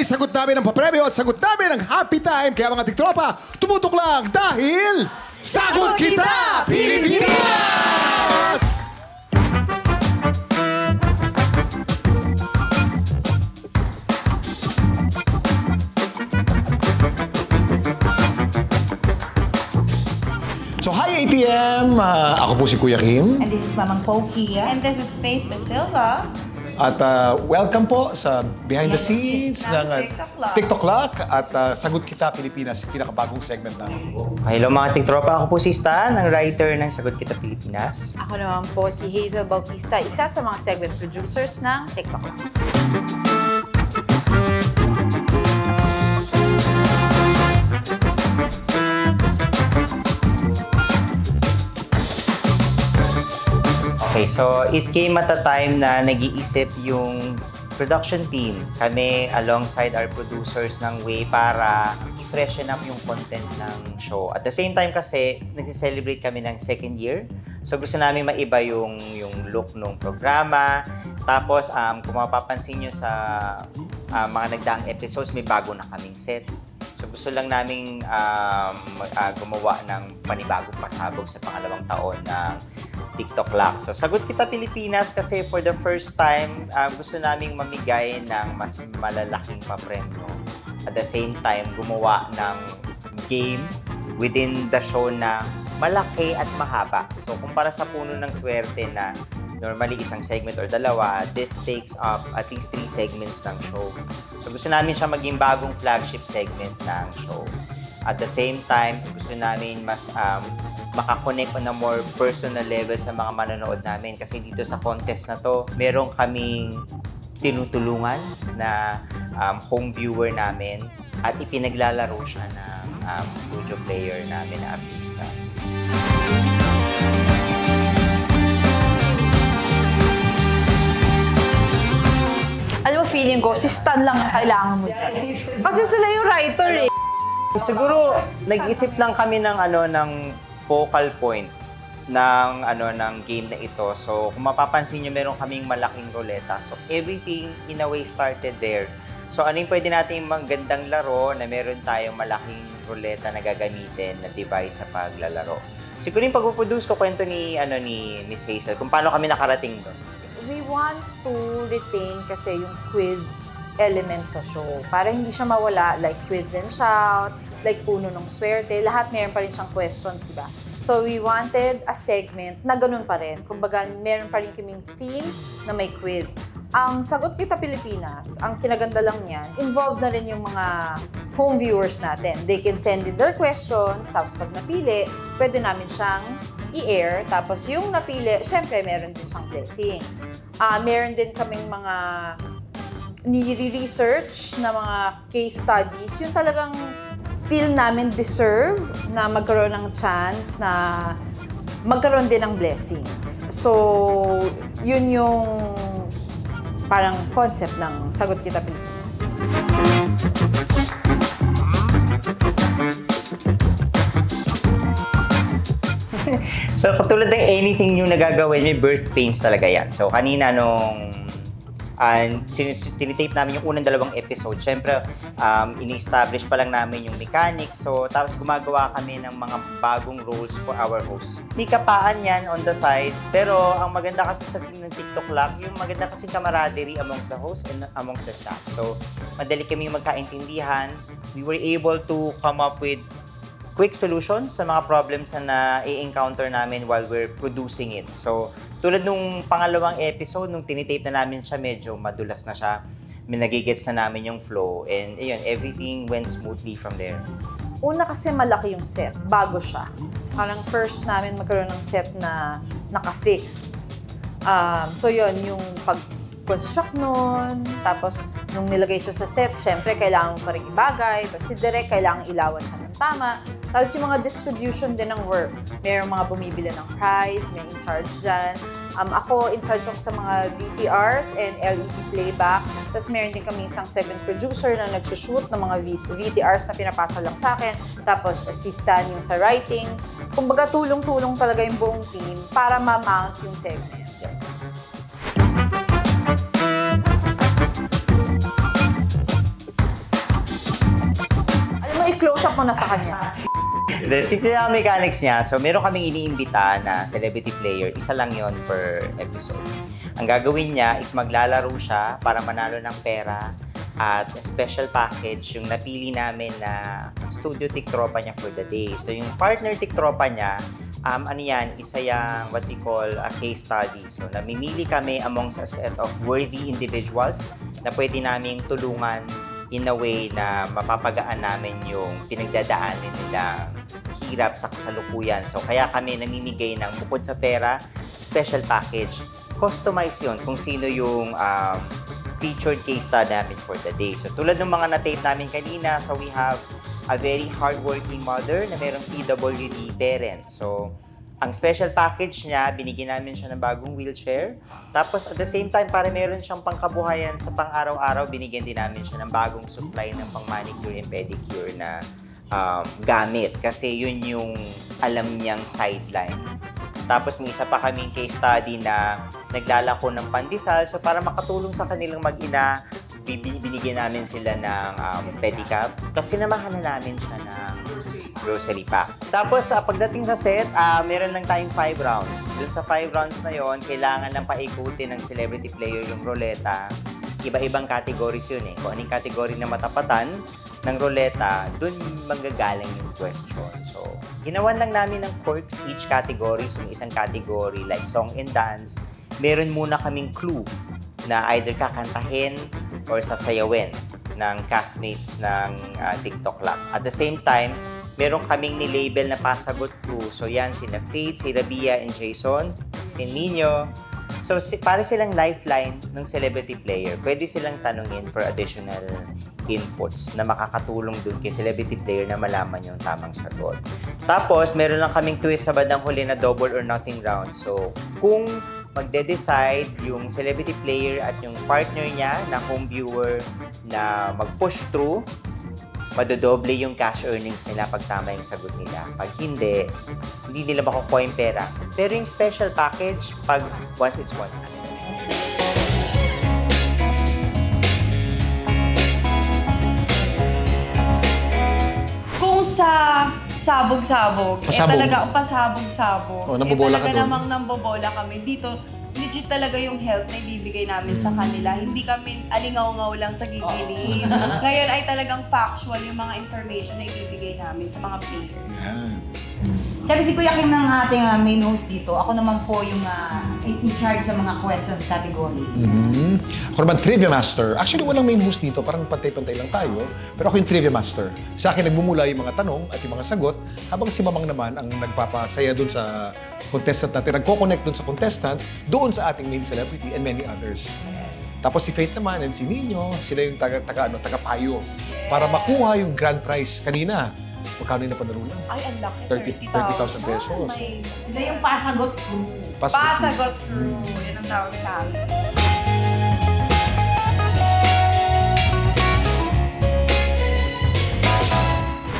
sagot namin ang papremyo at sagot namin ang happy time. Kaya mga tiktropa, tumutok lang dahil Sagot Kita Pilipinas! So, hi ATM! Ako po si Kuya Kim. And this is Mamang Pokey. And this is Faith Da Silva. At welcome po sa behind the scenes ng TikTok Lock at Sagot Kita Pilipinas, pinakabagong segment namin. Hello mga tiktropa, ako po si Stan, ang writer ng Sagot Kita Pilipinas. Ako naman po si Hazel Bautista, isa sa mga segment producers ng TikTok Lock. Okay, so it came at a time na nag-iisip yung production team. Kami alongside our producers ng Way para i-freshen up yung content ng show. At the same time kasi, nag-celebrate kami ng second year. So gusto namin maiba yung look ng programa. Tapos kung mapapansin nyo sa mga nagdaang episodes, may bago na kaming set. So gusto lang naming gumawa ng panibagong pasabog sa pangalawang taon ng TikTok Lock. So Sagot Kita Pilipinas kasi for the first time, gusto naming mamigay ng mas malalaking papremyo. At the same time, gumawa ng game within the show na malaki at mahaba. So kumpara sa puno ng swerte na normally isang segment or dalawa, this takes up at least 3 segments ng show. So gusto namin siya maging bagong flagship segment ng show. At the same time, gusto namin mas makakonect on a more personal level sa mga manonood namin. Kasi dito sa contest na to, meron kaming tinutulungan na home viewer namin at ipinaglalaro siya ng studio player namin na artista. Alam mo, feeling ko, si Stan lang ang kailangan mo. Kasi sila yung writer eh. Siguro, nag-isip lang kami ng ng focal point ng game na ito. So, kung mapapansin niyo, meron kaming malaking ruleta. So, everything in a way started there. So, ano yung pwede natin magandang laro na meron tayong malaking ruleta na gagamitin na device sa paglalaro. Siguro yung pag-produce ko, kwento ni Miss Hazel, kung paano kami nakarating doon. We want to retain kasi yung quiz element sa show. Para hindi siya mawala, like quiz and shout, like puno ng swerte, lahat meron pa rin siyang questions, di ba? So we wanted a segment na ganun pa rin. Kumbaga, meron pa rin kaming theme na may quiz. Ang Sagot Kita Pilipinas, ang kinaganda lang niyan, involved na rin yung mga home viewers natin. They can send in their questions, tapos pag napili, pwede namin siyang i-air. Tapos yung napili, syempre meron din siyang blessing. Meron din kaming mga nire-research na mga case studies. Yung talagang feel namin deserve na magkaroon ng chance na magkaroon din ng blessings. So, yun yung parang concept ng Sagot Kita Pilipinas. So, katulad ng anything yung nagagawin, may birth pains talaga yan. So, kanina nung tinitape namin yung unang 2 episode, syempre, ini-establish pa lang namin yung mechanics. So, tapos gumagawa kami ng mga bagong roles for our hosts. May kapaan yan on the side, pero ang maganda kasi sa team ng TikTok Lock, yung maganda kasi camaraderie amongst the hosts and amongst the staff. So, madali kami magkaintindihan. We were able to come up with quick solutions sa mga problems na i-encounter namin while we're producing it. So, tulad nung pangalawang episode, nung tinitape na namin siya, medyo madulas na siya. May nagigets na namin yung flow. And ayun, everything went smoothly from there. Una kasi malaki yung set. Bago siya. Parang first namin magkaroon ng set na naka-fixed. So yun, yung pag-construct nun. Tapos, nung nilagay siya sa set, syempre, kailangan mo pa rin ibagay. Tapos si Direk, kailangan ilawan ka ng tama. Tapos yung mga distribution din ng work. Mayroong mga bumibili ng prize, may in charge dyan. Ako, in charge ako sa mga VTRs and LED playback. Tapos meron din kami isang segment producer na nagsushoot ng mga VTRs na pinapasa lang sa akin. Tapos assistant yung sa writing. Kumbaga, tulong-tulong talaga yung buong team para ma-mount yung segment. Kausap mo na sa kanya. Simple lang ang mechanics niya. So, meron kaming iniimbita na celebrity player. Isa lang yon per episode. Ang gagawin niya is maglalaro siya para manalo ng pera at special package yung napili namin na studio tiktropa niya for the day. So, yung partner tiktropa niya, ano yan, isa yung what we call a case study. So, namimili kami amongst a set of worthy individuals na pwede naming tulungan in a way na mapapagaan namin yung pinagdadaanin nilang hirap sa kasalukuyan. So, kaya kami namimigay ng bukod sa pera, special package. Customize yun kung sino yung featured case study namin for the day. So, tulad ng mga na-tape namin kanina, so we have a very hardworking mother na mayroong PWD parents. So, ang special package niya, binigyan namin siya ng bagong wheelchair. Tapos, at the same time, para meron siyang pangkabuhayan sa pang-araw-araw, binigyan din namin siya ng bagong supply ng pang-manicure and pedicure na gamit. Kasi yun yung alam niyang sideline. Tapos, may isa pa kaming case study na naglalako ng pandesal. So, para makatulong sa kanilang mag-ina, binigyan namin sila ng pedicab. Kasi sinamahan na namin siya ng grocery pack. Tapos, pagdating sa set, meron lang tayong 5 rounds. Dun sa 5 rounds na yon, kailangan lang paikutin ng celebrity player yung ruleta. Iba-ibang categories yun eh. Kung anong category na matapatan ng ruleta, dun manggagaling yung question. So, ginawan lang namin ng quirks each category. So, isang category like song and dance, meron muna kaming clue na either kakantahin or sasayawin ng castmates ng TikTok Lab. At the same time, meron kaming ni-label na pasagot clue. So yan, sina Faith, si Rabia, and Jason, si Nino. So para silang lifeline ng celebrity player. Pwede silang tanungin for additional inputs na makakatulong dun kay celebrity player na malaman yung tamang sagot. Tapos, meron lang kaming twist sa bandang huli na double or nothing round. So, kung magde-decide yung celebrity player at yung partner niya na home viewer na mag-push through, madodoble yung cash earnings nila pag tama yung sagot nila. Pag hindi nila makukuha yung pera. Pero yung special package, pag once it's one. Kung sa sabog-sabog, Pasabog. talaga, pasabog-sabog. Nambobola ka talaga doon. namang nambobola kami. Dito, legit talaga yung help na ibibigay namin sa kanila. Hindi kami alingaw-ngaw lang sa gigilid. Ngayon ay talagang factual yung mga information na ibibigay namin sa mga players. Siyempre si Kuya Kim ng ating main host dito. Ako naman po yung in charge sa mga questions category. Ako naman, Trivia Master. Actually, walang main host dito. Parang pantay-pantay lang tayo. Pero ako yung Trivia Master. Sa akin, nagmumula yung mga tanong at yung mga sagot, habang si Mamang naman ang nagpapasaya dun sa contestant natin. Nagko-connect dun sa contestant, doon sa ating main celebrity and many others. Tapos si Faith naman and si Nino, sila yung taga-payo para makuha yung grand prize kanina. Magkano yung napanalo lang? Ay, ang laki. 30,000 pesos. Sila yung pasagot crew. Pasagot crew. Yan ang tawag sa amin.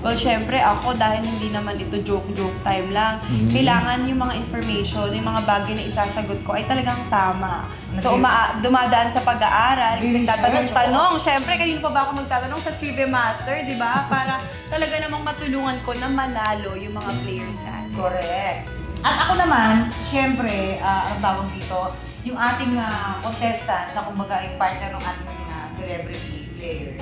Well, syempre ako, dahil hindi naman ito joke-joke time lang, kailangan yung mga information, yung mga bagay na isasagot ko ay talagang tama. So, dumadaan sa pag-aaral, magtatanong-tanong. Syempre, kanina pa ba ako magtatanong sa Trivia Master, di ba? Para talaga namang matulungan ko na manalo yung mga players natin. Correct. At ako naman, syempre, ang tawag dito, yung ating contestant na kumbaga yung partner ng ating celebrity player.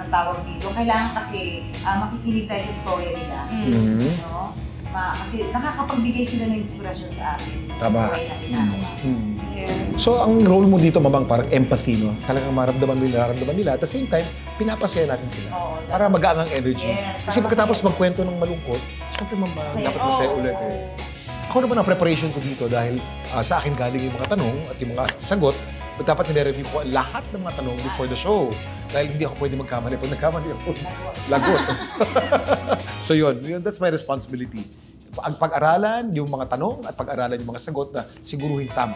Tawag dito. Kailangan kasi makikinig tayo sa story nila. No? Kasi nakakapagbigay sila ng inspirasyon sa atin. Tama. Yeah. So, ang role mo dito, Mamang, parang empathy, no? Talagang maramdaman mo yung nararamdaman nila. At the same time, pinapasaya natin sila. Para magaang ang energy. Yes, Kasi pagkatapos magkwento ng malungkot, syempre, dapat masaya ulit eh. Ako naman ang preparation ko dito dahil sa akin galing yung mga tanong at yung mga sagot. Dapat nire-review ko lahat ng mga tanong before the show. Dahil hindi ako pwede magkamali. Pag nagkamali ako, lagot. So yun, that's my responsibility. Pag-aralan yung mga tanong at pag-aralan yung mga sagot na siguruhin tama.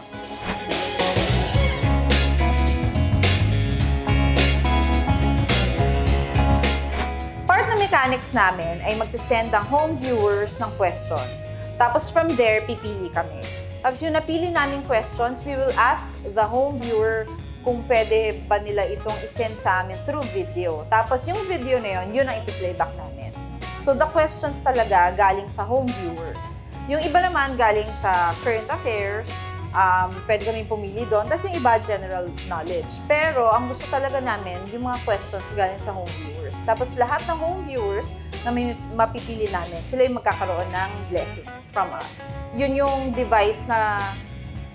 Part ng mechanics namin ay magsisend ang home viewers ng questions. Tapos from there, pipili kami. Tapos yung napili naming questions, we will ask the home viewer kung pwede ba nila itong isend sa amin through video. Tapos yung video na yun ang ipiplayback namin. So the questions talaga galing sa home viewers. Yung iba naman galing sa current affairs, pwede kami pumili doon. Tapos yung iba, general knowledge. Pero ang gusto talaga namin, yung mga questions galing sa home viewers. Tapos lahat ng home viewers na may mapipili namin, sila yung magkakaroon ng blessings from us. Yun yung device na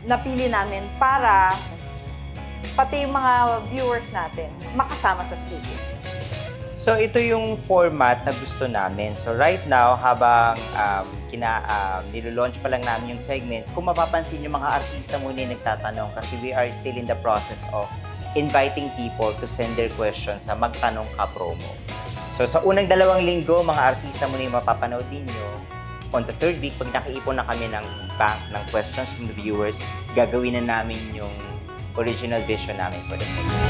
napili namin para pati yung mga viewers natin makasama sa studio. So ito yung format na gusto namin. So right now, habang nilo-launch pa lang namin yung segment, kung mapapansin yung mga artista muna yung nagtatanong kasi we are still in the process of inviting people to send their questions sa Magtanong Ka promo. So sa unang 2 linggo, mga artista muna yung mapapanood ninyo. On the 3rd week, pag nakaipon na kami ng bank ng questions from the viewers, gagawin na namin yung original vision namin for the segment.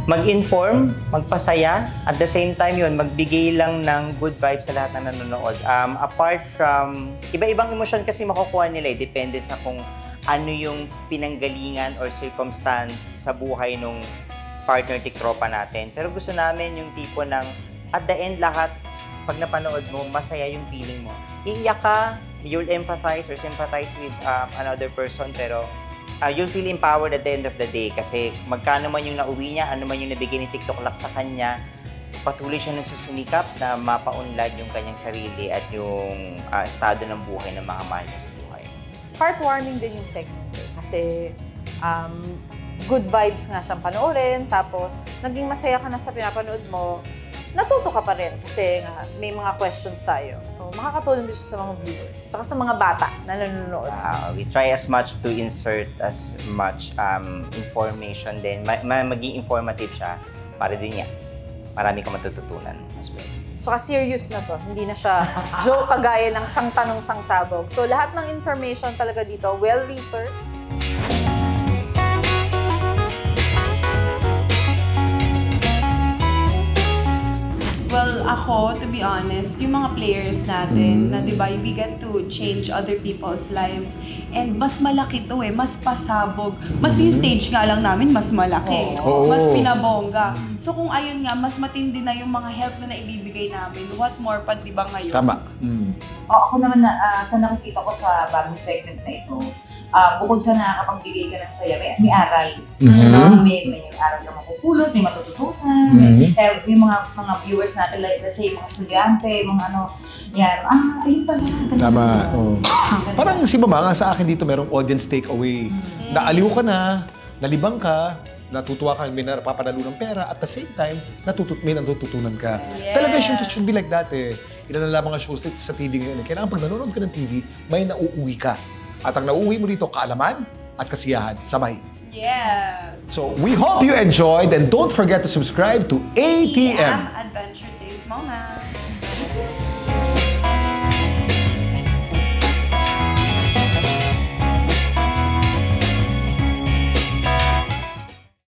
Mag-inform, magpasaya, at the same time yun, magbigay lang ng good vibes sa lahat na nanonood. Apart from, iba-ibang emosyon kasi makukuha nila, depende sa kung ano yung pinanggalingan or circumstance sa buhay nung partner tiktropa natin. Pero gusto namin yung tipo ng, at the end lahat, pag napanood mo, masaya yung feeling mo. Iiyak ka, you'll empathize or sympathize with another person, pero you'll feel empowered at the end of the day kasi magkano man yung nauwi niya, ano man yung nabigay ni TikTok Lock sa kanya, patuloy siya nagsusumikap na mapaunlad yung kanyang sarili at yung estado ng buhay ng mga mahal niya sa buhay. Heartwarming din yung segment kasi good vibes nga siyang panoorin, tapos naging masaya ka na sa pinapanood mo, natuto ka pa rin kasi nga may mga questions tayo. So, makakatulong din siya sa mga viewers. Saka sa mga bata na nanonood. We try as much to insert as much information din. Maging informative siya para din niya. Marami ka matututunan as well. Saka serious na to. Hindi na siya joke kagaya ng sang tanong sang sabog. So, lahat ng information talaga dito, well-researched. Well, ako, to be honest, yung mga players natin, na diba, we get to change other people's lives. And mas malaki to mas pasabog. Mas yung stage nga lang namin, mas malaki. Mas pinabongga. So kung ayun nga, mas matindi na yung mga help na naibibigay namin, what more pa diba ngayon? Tama. Ako naman, sa nakikita ko sa bagong segment na ito, bukod sa nakakapagbigay ka ng saya, may aral. May aral ka mapupulot, may matututunan. Yung mga viewers natin, let's say, mga estudyante, mga ano, yan. Ayun pala. Tama. Parang si Mama nga sa akin dito merong audience takeaway. Naaliw ka na, nalibang ka, natutuwa ka, may napapanalo ng pera, at the same time, may natututunan ka. Yeah. Television should be like that Ilan na lang mga shows sa TV ngayon. Kailangan pag nanonood ka ng TV, may nauuwi ka. At ang nauuwi mo dito, kaalaman at kasiyahan, sabay. Yeah. So, we hope you enjoyed and don't forget to subscribe to ATM. Adventure Taste Mona.